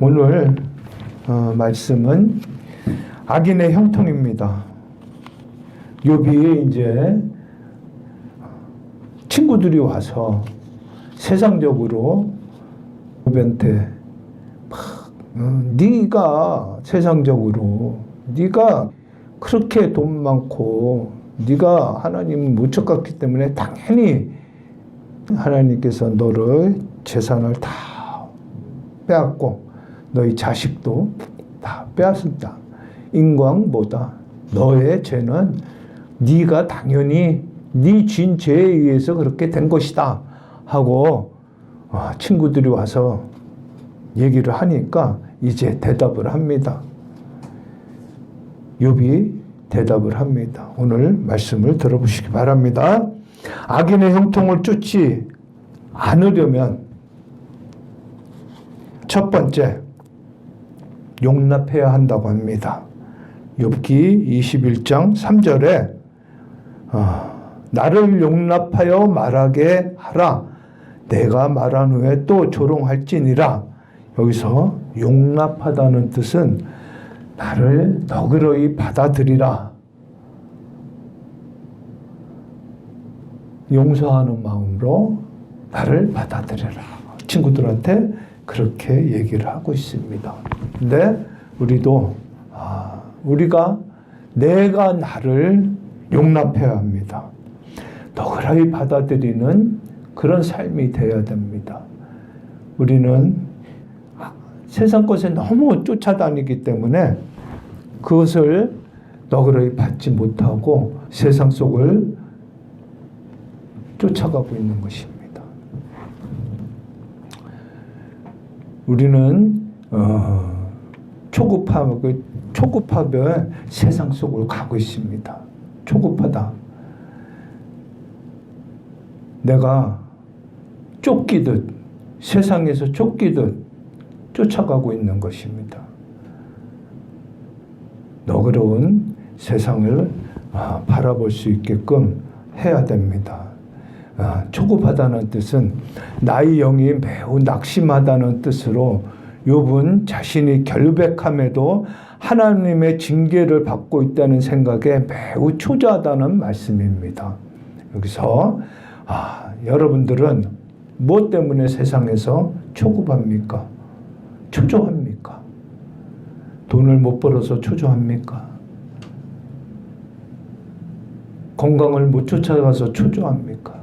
오늘 말씀은 악인의 형통입니다. 욥이 이제 친구들이 와서 세상적으로 욥한테 네가 세상적으로 네가 그렇게 돈 많고 네가 하나님을 못 쫓았기 때문에 당연히 하나님께서 너를 재산을 다 빼앗고 너희 자식도 다 빼앗았다. 인광보다 너의 죄는 네가 당연히 네 진 죄에 의해서 그렇게 된 것이다 하고 친구들이 와서 얘기를 하니까 이제 대답을 합니다. 욥이 대답을 합니다. 오늘 말씀을 들어보시기 바랍니다. 악인의 형통을 쫓지 않으려면 첫 번째 용납해야 한다고 합니다. 욥기 21장 3절에 나를 용납하여 말하게 하라. 내가 말한 후에 또 조롱할지니라. 여기서 용납하다는 뜻은 나를 너그러이 받아들이라. 용서하는 마음으로 나를 받아들여라. 친구들한테 그렇게 얘기를 하고 있습니다. 근데 우리도 우리가 내가 나를 용납해야 합니다. 너그러이 받아들이는 그런 삶이 되어야 됩니다. 우리는 세상 것에 너무 쫓아다니기 때문에 그것을 너그러이 받지 못하고 세상 속을 쫓아가고 있는 것입니다. 우리는 초급하게 세상 속으로 가고 있습니다. 초급하다. 내가 쫓기듯 세상에서 쫓기듯 쫓아가고 있는 것입니다. 너그러운 세상을 바라볼 수 있게끔 해야 됩니다. 초급하다는 뜻은 나의 영이 매우 낙심하다는 뜻으로 욥은 자신이 결백함에도 하나님의 징계를 받고 있다는 생각에 매우 초조하다는 말씀입니다. 여기서 여러분들은 무엇 때문에 세상에서 초급합니까? 초조합니까? 돈을 못 벌어서 초조합니까? 건강을 못 쫓아가서 초조합니까?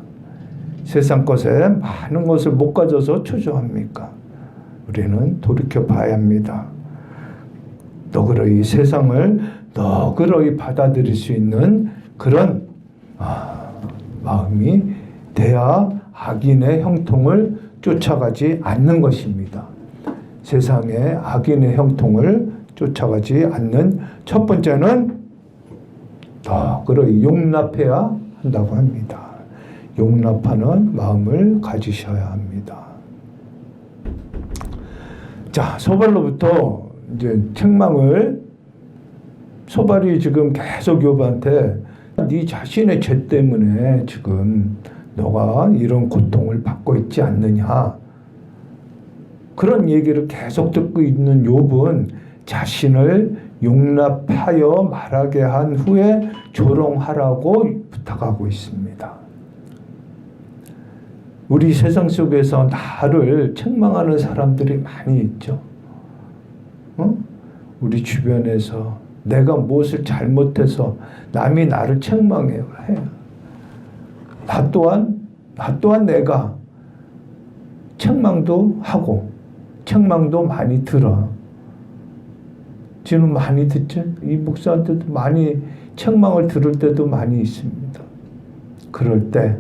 세상 것에 많은 것을 못 가져서 초조합니까? 우리는 돌이켜 봐야 합니다. 너그러이 세상을 너그러이 받아들일 수 있는 그런 마음이 돼야 악인의 형통을 쫓아가지 않는 것입니다. 세상의 악인의 형통을 쫓아가지 않는 첫 번째는 너그러이 용납해야 한다고 합니다. 용납하는 마음을 가지셔야 합니다. 자, 소발로부터 이제 책망을 소발이 지금 계속 욥한테 네 자신의 죄 때문에 지금 너가 이런 고통을 받고 있지 않느냐. 그런 얘기를 계속 듣고 있는 욥은 자신을 용납하여 말하게 한 후에 조롱하라고 부탁하고 있습니다. 우리 세상 속에서 나를 책망하는 사람들이 많이 있죠. 우리 주변에서 내가 무엇을 잘못해서 남이 나를 책망해요. 나 또한 내가 책망도 하고 책망도 많이 들어. 지금 많이 듣죠? 이 목사한테도 많이 책망을 들을 때도 많이 있습니다. 그럴 때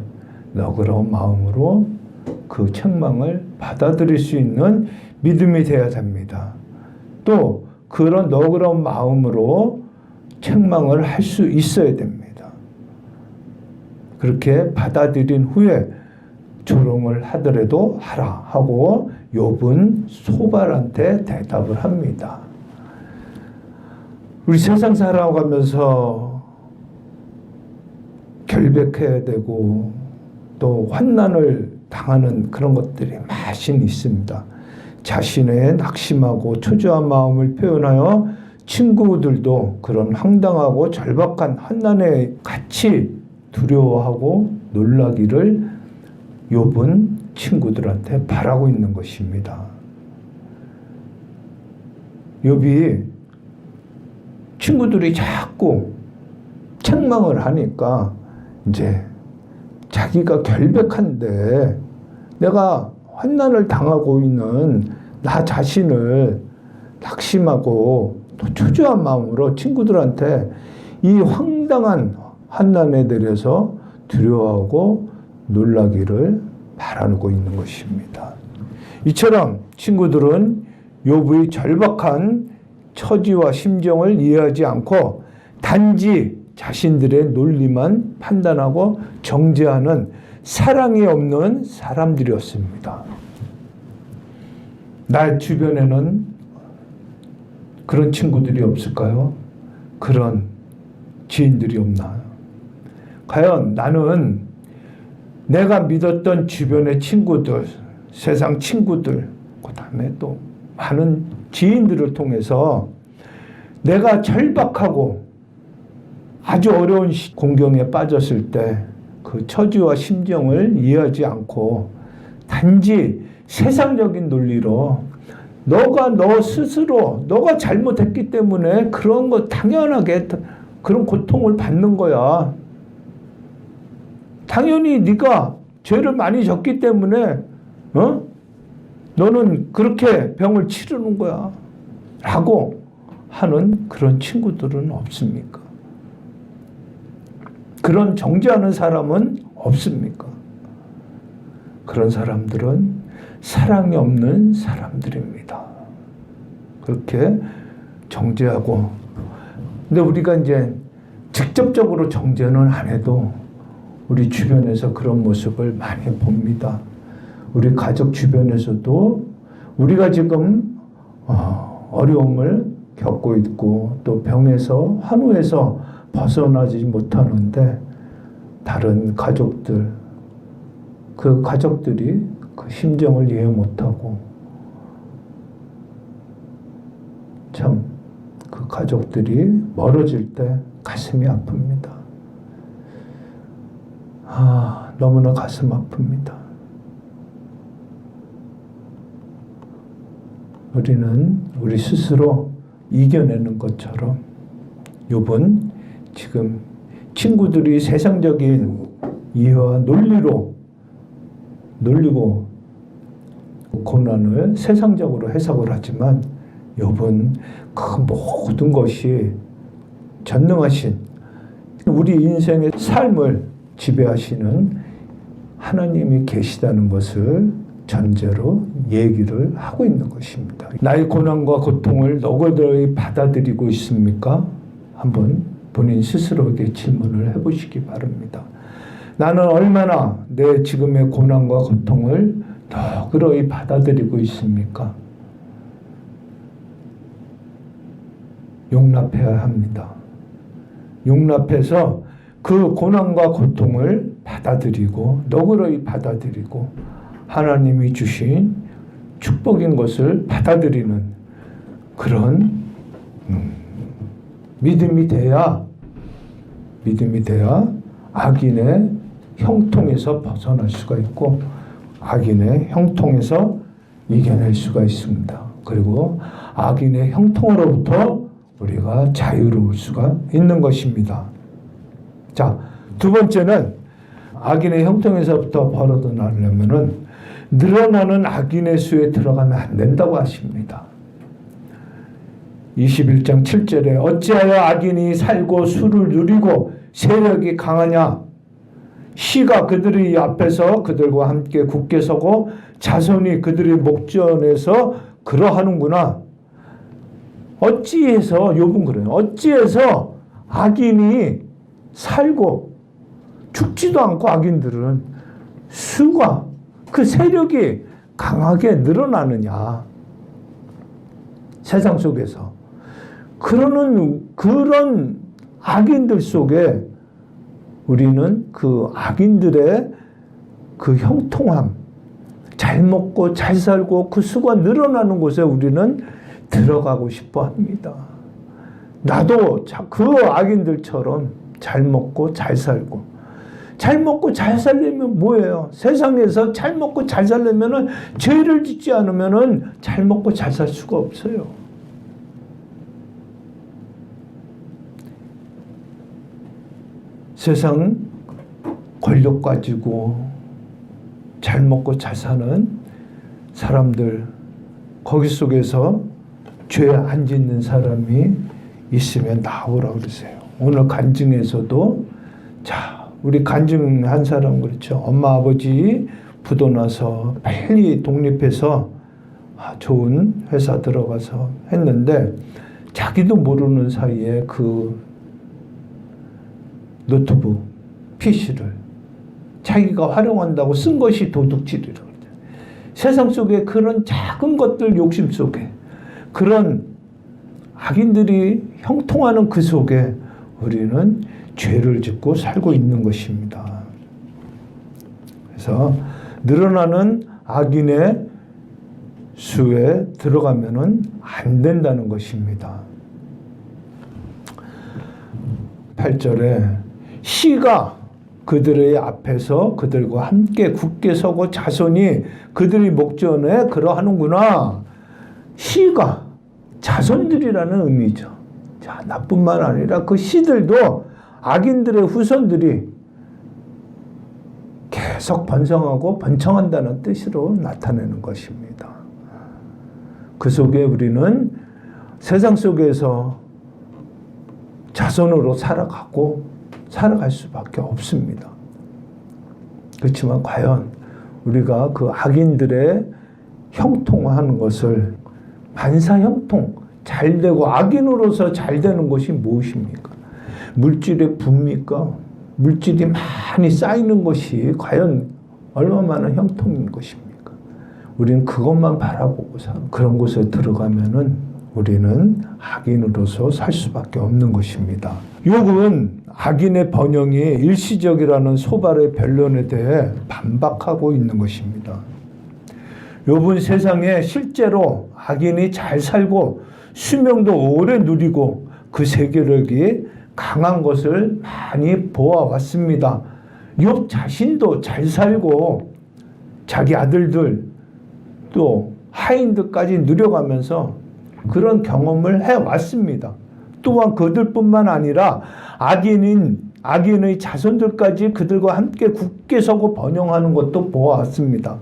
너그러운 마음으로 그 책망을 받아들일 수 있는 믿음이 되어야 됩니다. 또 그런 너그러운 마음으로 책망을 할 수 있어야 됩니다. 그렇게 받아들인 후에 조롱을 하더라도 하라 하고 욥은 소발한테 대답을 합니다. 우리 세상 살아가면서 결백해야 되고 또 환난을 당하는 그런 것들이 많이 있습니다. 자신의 낙심하고 초조한 마음을 표현하여 친구들도 그런 황당하고 절박한 환난에 같이 두려워하고 놀라기를 욥은 친구들한테 바라고 있는 것입니다. 욥이 친구들이 자꾸 책망을 하니까 이제 자기가 결백한데 내가 환난을 당하고 있는 나 자신을 낙심하고 또 초조한 마음으로 친구들한테 이 황당한 환난에 대해서 두려워하고 놀라기를 바라고 있는 것입니다. 이처럼 친구들은 욥의 절박한 처지와 심정을 이해하지 않고 단지 자신들의 논리만 판단하고 정죄하는 사랑이 없는 사람들이었습니다. 나 주변에는 그런 친구들이 없을까요? 그런 지인들이 없나요? 과연 나는 내가 믿었던 주변의 친구들, 세상 친구들, 그 다음에 또 많은 지인들을 통해서 내가 절박하고 아주 어려운 공경에 빠졌을 때 그 처지와 심정을 이해하지 않고 단지 세상적인 논리로 너 스스로 너가 잘못했기 때문에 그런 거 당연하게 그런 고통을 받는 거야. 당연히 네가 죄를 많이 졌기 때문에 너는 그렇게 병을 치르는 거야. 라고 하는 그런 친구들은 없습니까? 그런 정죄하는 사람은 없습니까? 그런 사람들은 사랑이 없는 사람들입니다. 그렇게 정죄하고, 근데 우리가 이제 직접적으로 정죄는 안 해도 우리 주변에서 그런 모습을 많이 봅니다. 우리 가족 주변에서도 우리가 지금 어려움을 겪고 있고 또 병에서 환우에서 벗어나지 못하는데 다른 가족들, 그 가족들이 그 심정을 이해 못하고 참 그 가족들이 멀어질 때 가슴이 아픕니다. 너무나 가슴 아픕니다. 우리는 우리 스스로 이겨내는 것처럼 욥은 지금 친구들이 세상적인 이해와 논리로 놀리고 고난을 세상적으로 해석을 하지만 욥은 그 모든 것이 전능하신 우리 인생의 삶을 지배하시는 하나님이 계시다는 것을 전제로 얘기를 하고 있는 것입니다. 나의 고난과 고통을 너희들이 받아들이고 있습니까? 한번 본인 스스로에게 질문을 해보시기 바랍니다. 나는 얼마나 내 지금의 고난과 고통을 너그러이 받아들이고 있습니까? 용납해야 합니다. 용납해서 그 고난과 고통을 받아들이고 너그러이 받아들이고 하나님이 주신 축복인 것을 받아들이는 그런 믿음이 돼야 악인의 형통에서 벗어날 수가 있고 악인의 형통에서 이겨낼 수가 있습니다. 그리고 악인의 형통으로부터 우리가 자유로울 수가 있는 것입니다. 자, 두 번째는 악인의 형통에서부터 벗어나려면은 늘어나는 악인의 수에 들어가면 안 된다고 하십니다. 21장 7절에 어찌하여 악인이 살고 수를 누리고 세력이 강하냐? 시가 그들의 앞에서 그들과 함께 굳게 서고 자손이 그들의 목전에서 그러하는구나. 어찌해서 욥은 그래요. 어찌해서 악인이 살고 죽지도 않고 악인들은 수가 그 세력이 강하게 늘어나느냐. 세상 속에서. 그런 악인들 속에 우리는 그 악인들의 그 형통함, 잘 먹고 잘 살고 그 수가 늘어나는 곳에 우리는 들어가고 싶어 합니다. 나도 그 악인들처럼 잘 먹고 잘 살고, 잘 먹고 잘 살려면 뭐예요? 세상에서 잘 먹고 잘 살려면은 죄를 짓지 않으면은 잘 먹고 잘 살 수가 없어요. 세상 권력 가지고 잘 먹고 잘 사는 사람들, 거기 속에서 죄 안 짓는 사람이 있으면 나오라 그러세요. 오늘 간증에서도, 자, 우리 간증한 사람 그렇죠. 엄마 아버지 부도 나서 빨리 독립해서 좋은 회사 들어가서 했는데 자기도 모르는 사이에 그 노트북, PC를 자기가 활용한다고 쓴 것이 도둑질이라고 그러죠. 세상 속에 그런 작은 것들 욕심 속에, 그런 악인들이 형통하는 그 속에 우리는 죄를 짓고 살고 있는 것입니다. 그래서 늘어나는 악인의 수에 들어가면은 안 된다는 것입니다. 8절에 시가 그들의 앞에서 그들과 함께 굳게 서고 자손이 그들이 목전에 그러하는구나. 시가 자손들이라는 의미죠. 자, 나뿐만 아니라 그 시들도 악인들의 후손들이 계속 번성하고 번창한다는 뜻으로 나타내는 것입니다. 그 속에 우리는 세상 속에서 자손으로 살아갈 수밖에 없습니다. 그렇지만 과연 우리가 그 악인들의 형통하는 것을, 만사형통, 잘되고 악인으로서 잘되는 것이 무엇입니까? 물질의 부입니까? 물질이 많이 쌓이는 것이 과연 얼마나 형통인 것입니까? 우리는 그것만 바라보고 그런 곳에 들어가면은 우리는 악인으로서 살 수밖에 없는 것입니다. 욥은 악인의 번영이 일시적이라는 소발의 변론에 대해 반박하고 있는 것입니다. 욥은 세상에 실제로 악인이 잘 살고 수명도 오래 누리고 그 세계력이 강한 것을 많이 보아왔습니다. 욥 자신도 잘 살고 자기 아들들 또 하인들까지 누려가면서 그런 경험을 해왔습니다. 또한 그들뿐만 아니라 악인의 자손들까지 그들과 함께 굳게 서고 번영하는 것도 보아왔습니다.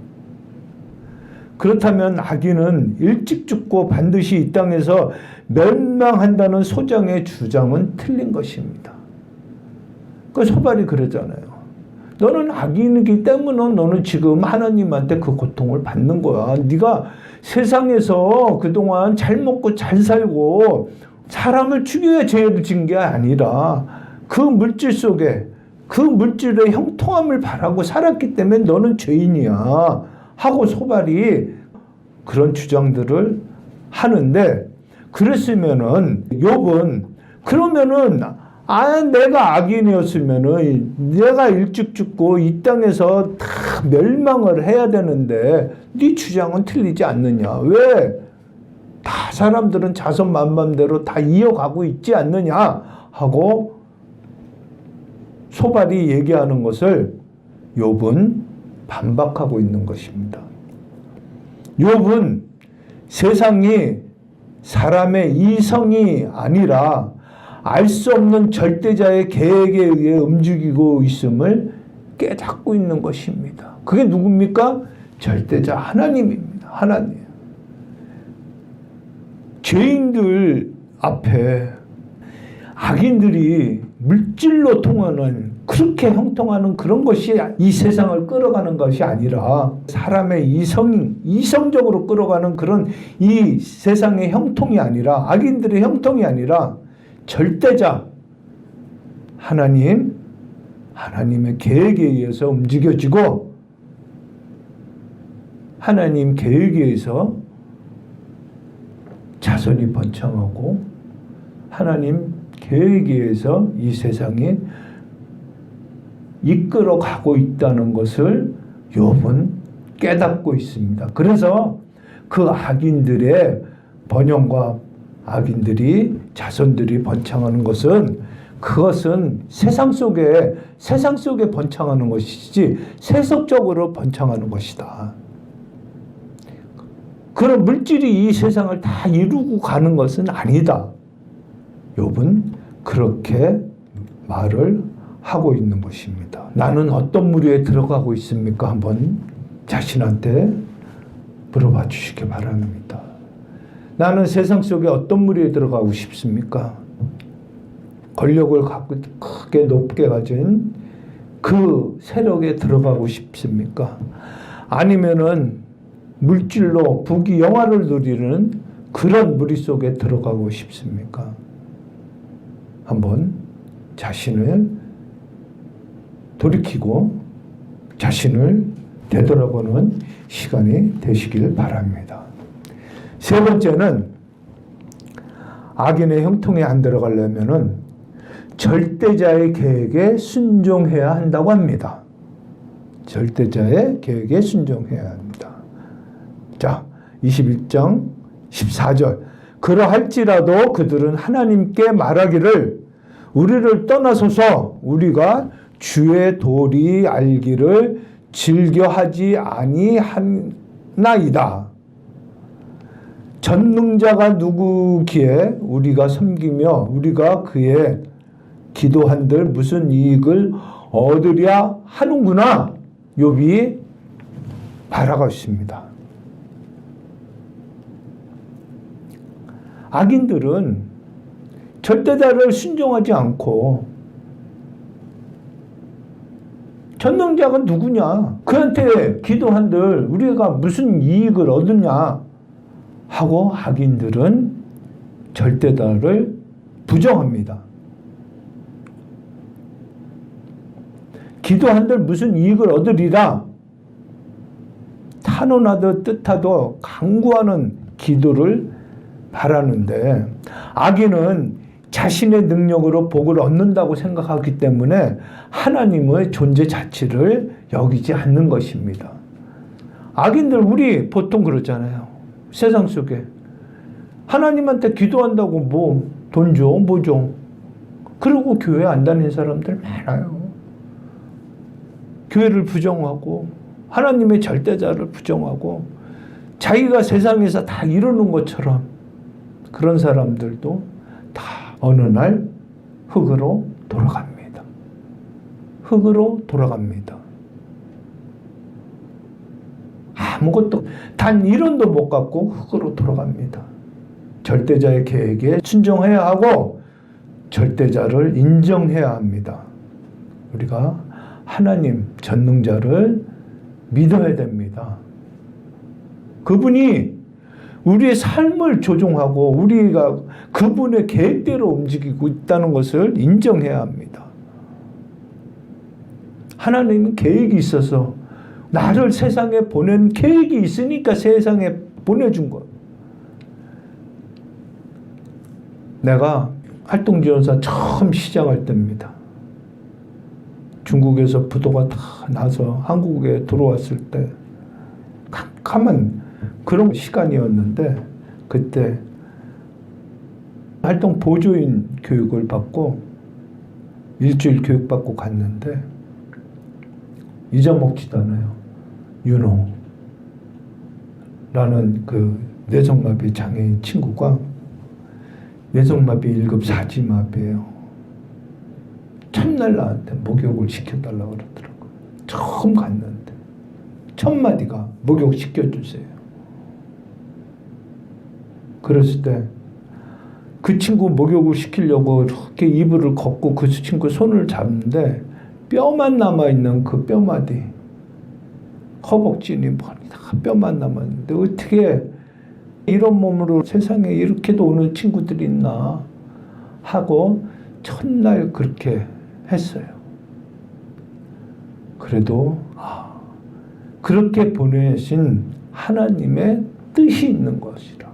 그렇다면 악인은 일찍 죽고 반드시 이 땅에서 멸망한다는 소장의 주장은 틀린 것입니다. 그 소발이 그러잖아요. 너는 악인이기 때문에 너는 지금 하나님한테 그 고통을 받는 거야. 네가 세상에서 그동안 잘 먹고 잘 살고 사람을 죽여야 죄를 진 게 아니라 그 물질 속에 그 물질의 형통함을 바라고 살았기 때문에 너는 죄인이야 하고 소발이 그런 주장들을 하는데, 그랬으면은 욥은 그러면은 내가 악인이었으면은 내가 일찍 죽고 이 땅에서 다 멸망을 해야 되는데 네 주장은 틀리지 않느냐? 왜 다 사람들은 자선 만맘대로 다 이어가고 있지 않느냐? 하고 소발이 얘기하는 것을 욥은 반박하고 있는 것입니다. 욥은 세상이 사람의 이성이 아니라 알 수 없는 절대자의 계획에 의해 움직이고 있음을 깨닫고 있는 것입니다. 그게 누굽니까? 절대자 하나님입니다. 하나님. 죄인들 앞에 악인들이 물질로 통하는, 그렇게 형통하는 그런 것이 이 세상을 끌어가는 것이 아니라 사람의 이성적으로 끌어가는 그런 이 세상의 형통이 아니라, 악인들의 형통이 아니라 절대자 하나님의 계획에 의해서 움직여지고 하나님 계획에 의해서 자손이 번창하고 하나님 계획에 의해서 이 세상이 이끌어가고 있다는 것을 욥은 깨닫고 있습니다. 그래서 그 악인들의 번영과 악인들이 자손들이 번창하는 것은 그것은 세상 속에 번창하는 것이지 세속적으로 번창하는 것이다. 그런 물질이 이 세상을 다 이루고 가는 것은 아니다. 욥은 그렇게 말을 하고 있는 것입니다. 나는 어떤 무리에 들어가고 있습니까? 한번 자신한테 물어봐 주시기 바랍니다. 나는 세상 속에 어떤 무리에 들어가고 싶습니까? 권력을 갖고 크게 높게 가진 그 세력에 들어가고 싶습니까? 아니면은 물질로 부귀 영화를 누리는 그런 무리 속에 들어가고 싶습니까? 한번 자신을 돌이키고 자신을 되돌아보는 시간이 되시길 바랍니다. 세 번째는 악인의 형통에 안 들어가려면은 절대자의 계획에 순종해야 한다고 합니다. 절대자의 계획에 순종해야 합니다. 자, 21장 14절. 그러할지라도 그들은 하나님께 말하기를 우리를 떠나소서 우리가 주의 도리 알기를 즐겨하지 아니하나이다. 전능자가 누구기에 우리가 섬기며 우리가 그의 기도한들 무슨 이익을 얻으랴 하는구나. 욥이 말하고 있습니다. 악인들은 절대자를 순종하지 않고 전능자가 누구냐? 그한테 기도한들 우리가 무슨 이익을 얻느냐? 하고 악인들은 절대자를 부정합니다. 기도한들 무슨 이익을 얻으리라? 탄원하듯 뜻하듯 강구하는 기도를 바라는데 악인은 자신의 능력으로 복을 얻는다고 생각하기 때문에 하나님의 존재 자체를 여기지 않는 것입니다. 악인들 우리 보통 그러잖아요. 세상 속에 하나님한테 기도한다고 뭐 돈 줘, 뭐 줘. 그러고 교회 안 다니는 사람들 많아요. 교회를 부정하고 하나님의 절대자를 부정하고 자기가 세상에서 다 이루는 것처럼 그런 사람들도 다 어느 날 흙으로 돌아갑니다. 흙으로 돌아갑니다. 아무것도 단 1원도 못 갖고 흙으로 돌아갑니다. 절대자의 계획에 순종해야 하고 절대자를 인정해야 합니다. 우리가 하나님 전능자를 믿어야 됩니다. 그분이 우리의 삶을 조종하고 우리가 그분의 계획대로 움직이고 있다는 것을 인정해야 합니다. 하나님은 계획이 있어서 나를 세상에 보낸 계획이 있으니까 세상에 보내준 것. 내가 활동지원사 처음 시작할 때입니다. 중국에서 부도가 다 나서 한국에 들어왔을 때 캄캄한 그런 시간이었는데 그때 활동 보조인 교육을 받고 일주일 교육받고 갔는데 잊어먹지도 않아요. 윤호라는 그 뇌성마비 장애인 친구가 뇌성마비 1급 4지마비예요. 첫날 나한테 목욕을 시켜달라고 그러더라고요. 처음 갔는데 첫 마디가 목욕 시켜주세요. 그랬을 때 그 친구 목욕을 시키려고 이렇게 이불을 걷고 그 친구 손을 잡는데 뼈만 남아있는 그 뼈마디 허벅지니 뭐니 다 뼈만 남았는데 어떻게 이런 몸으로 세상에 이렇게도 오는 친구들이 있나 하고 첫날 그렇게 했어요. 그래도 그렇게 보내신 하나님의 뜻이 있는 것이라.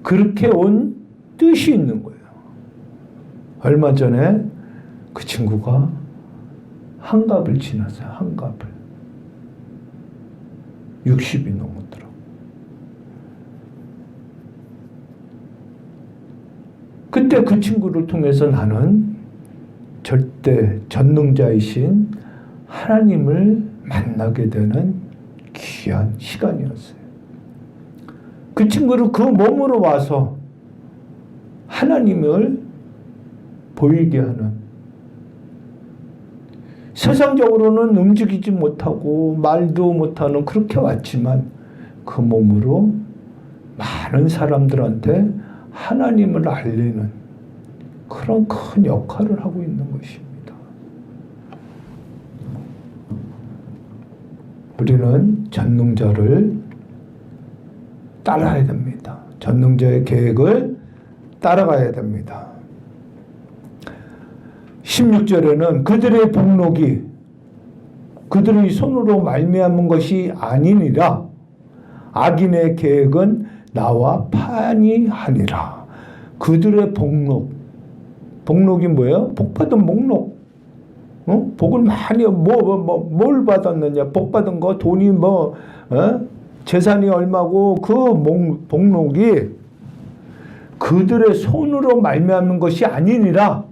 그렇게 온 뜻이 있는 거예요. 얼마 전에 그 친구가 한갑을 지났어요. 한갑을. 60이 넘었더라고. 그때 그 친구를 통해서 나는 절대 전능자이신 하나님을 만나게 되는 귀한 시간이었어요. 그 친구를 그 몸으로 와서 하나님을 보이게 하는, 세상적으로는 움직이지 못하고 말도 못하는 그렇게 왔지만 그 몸으로 많은 사람들한테 하나님을 알리는 그런 큰 역할을 하고 있는 것입니다. 우리는 전능자를 따라야 됩니다. 전능자의 계획을 따라가야 됩니다. 16절에는 그들의 복록이 그들의 손으로 말미암은 것이 아니니라. 악인의 계획은 나와 판이하니라. 그들의 복록이 뭐예요? 복 받은 목록. 복을 많이 뭘 받았느냐? 복 받은 거 돈이 재산이 얼마고 그 복록이 그들의 손으로 말미암는 것이 아니니라.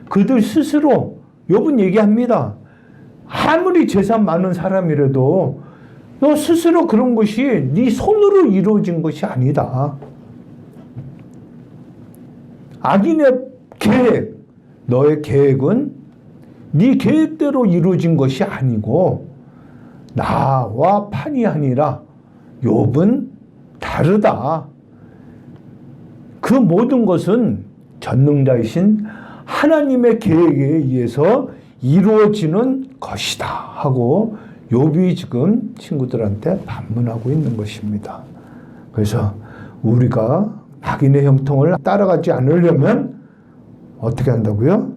그들 스스로 욥은 얘기합니다. 아무리 재산 많은 사람이라도 너 스스로 그런 것이 네 손으로 이루어진 것이 아니다. 악인의 계획, 너의 계획은 네 계획대로 이루어진 것이 아니고 나와 판이 아니라 욥은 다르다. 그 모든 것은 전능자이신 하나님의 계획에 의해서 이루어지는 것이다 하고 욥이 지금 친구들한테 반문하고 있는 것입니다. 그래서 우리가 악인의 형통을 따라가지 않으려면 어떻게 한다고요?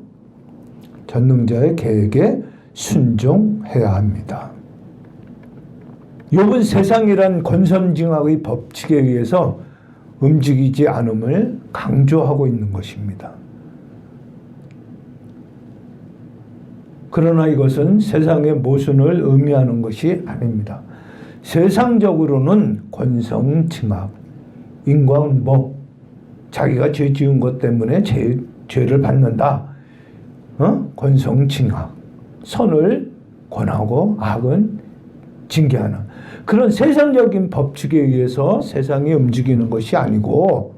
전능자의 계획에 순종해야 합니다. 욥은 세상이란 권선징악의 법칙에 의해서 움직이지 않음을 강조하고 있는 것입니다. 그러나 이것은 세상의 모순을 의미하는 것이 아닙니다. 세상적으로는 권성징악, 인과응보, 자기가 죄 지은 것 때문에 죄를 받는다. 권성징악, 선을 권하고 악은 징계하는 그런 세상적인 법칙에 의해서 세상이 움직이는 것이 아니고,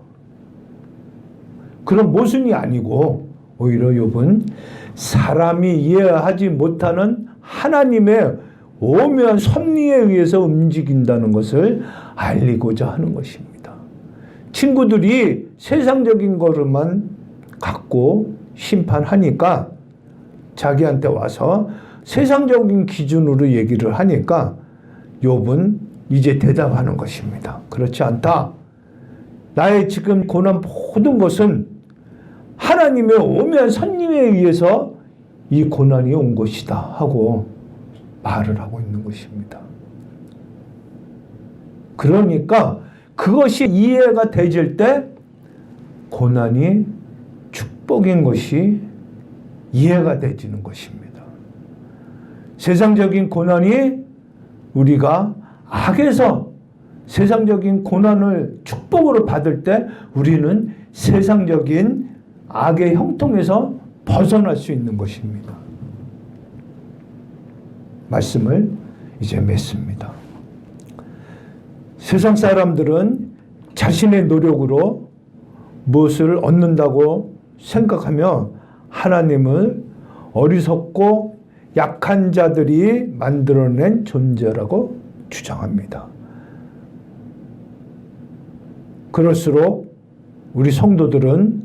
그런 모순이 아니고 오히려 욥은 사람이 이해하지 못하는 하나님의 오묘한 섭리에 의해서 움직인다는 것을 알리고자 하는 것입니다. 친구들이 세상적인 것만 갖고 심판하니까 자기한테 와서 세상적인 기준으로 얘기를 하니까 욥은 이제 대답하는 것입니다. 그렇지 않다. 나의 지금 고난 모든 것은 하나님의 오묘한 섭리에 의해서 이 고난이 온 것이다 하고 말을 하고 있는 것입니다. 그러니까 그것이 이해가 되질 때 고난이 축복인 것이 이해가 되지는 것입니다. 세상적인 고난이 우리가 악에서 세상적인 고난을 축복으로 받을 때 우리는 세상적인 악의 형통에서 벗어날 수 있는 것입니다. 말씀을 이제 맺습니다. 세상 사람들은 자신의 노력으로 무엇을 얻는다고 생각하며 하나님을 어리석고 약한 자들이 만들어낸 존재라고 주장합니다. 그럴수록 우리 성도들은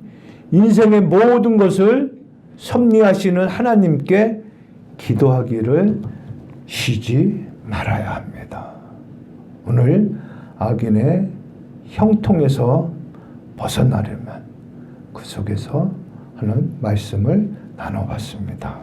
인생의 모든 것을 섭리하시는 하나님께 기도하기를 쉬지 말아야 합니다. 오늘 악인의 형통에서 벗어나려면 그 속에서 하는 말씀을 나눠봤습니다.